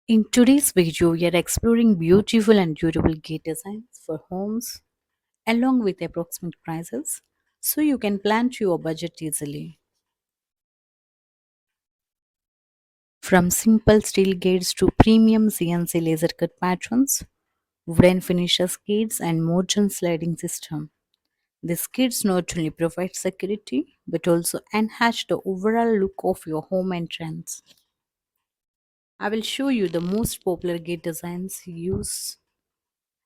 In today's video, we are exploring beautiful and durable gate designs for homes along with approximate prices so you can plan to your budget easily. From simple steel gates to premium CNC laser cut patterns, wooden finishes gates and modern sliding system. These gates not only provide security but also enhance the overall look of your home entrance. I will show you the most popular gate designs used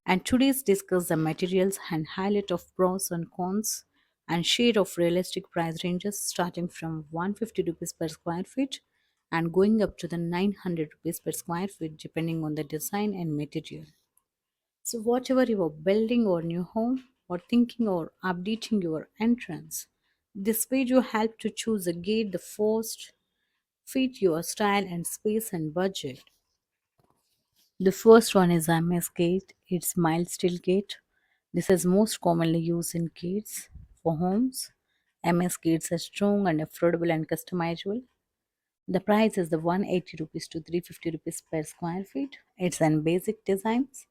and today's discuss the materials and highlight of pros and cons and share of realistic price ranges starting from 150 rupees per square feet and going up to the 900 rupees per square feet depending on the design and material. So whatever you are building or new home or thinking or updating your entrance, this page will help to choose a gate the first fit your style and space and budget. The first one is MS gate. It's mild steel gate. This is most commonly used in gates for homes. MS gates are strong and affordable and customizable. The price is the 180 rupees to 350 rupees per square feet. It's in basic designs.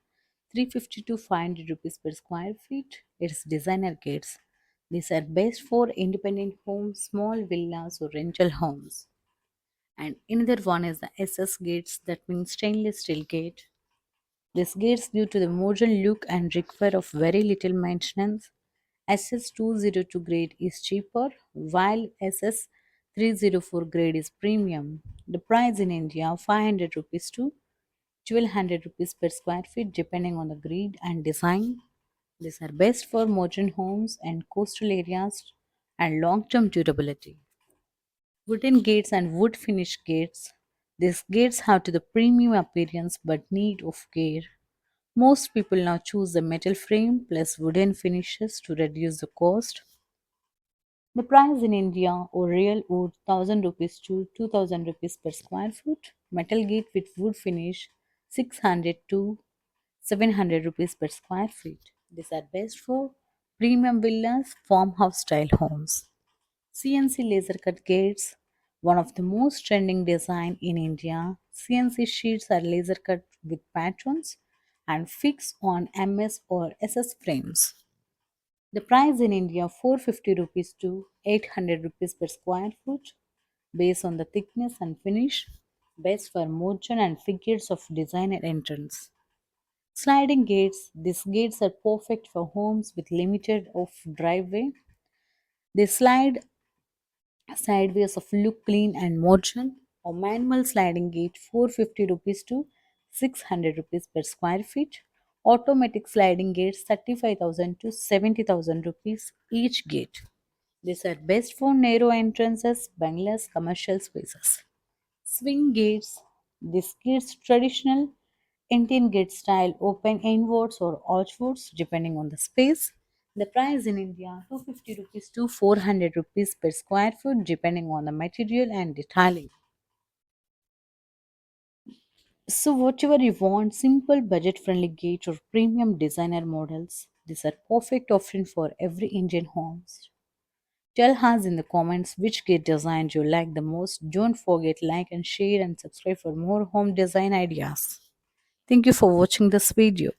350 to 500 rupees per square feet. It's designer gates. These are best for independent homes, small villas or rental homes. And another one is the SS gates, that means stainless steel gate. This gates due to the modern look and require of very little maintenance. SS202 grade is cheaper while SS304 grade is premium. The price in India 500 rupees to 1200 rupees per square feet depending on the grade and design. These are best for modern homes and coastal areas and long-term durability. Wooden gates and wood finish gates. These gates have to the premium appearance but need of care. Most people now choose the metal frame plus wooden finishes to reduce the cost. The price in India or real wood 1000 rupees to 2000 rupees per square foot. Metal gate with wood finish 600 to 700 rupees per square feet. These are best for premium villas, farmhouse style homes. CNC laser cut gates, one of the most trending design in India. CNC sheets are laser cut with patterns and fixed on MS or SS frames. The price in India 450 rupees to 800 rupees per square foot based on the thickness and finish, best for modern and figures of designer entrance. Sliding gates, these gates are perfect for homes with limited of driveway. They slide sideways of look clean and modern. A manual sliding gate 450 rupees to 600 rupees per square feet. Automatic sliding gates 35,000 to 70,000 rupees each gate. These are best for narrow entrances, bungalows, commercial spaces. Swing gates. This gates traditional Indian gate style open inwards or outwards depending on the space. The price in India 250 rupees to 400 rupees per square foot depending on the material and detailing. So whatever you want, simple budget friendly gate or premium designer models, these are perfect option for every Indian homes. Tell us in the comments which gate design you like the most. Don't forget like and share and subscribe for more home design ideas. Thank you for watching this video.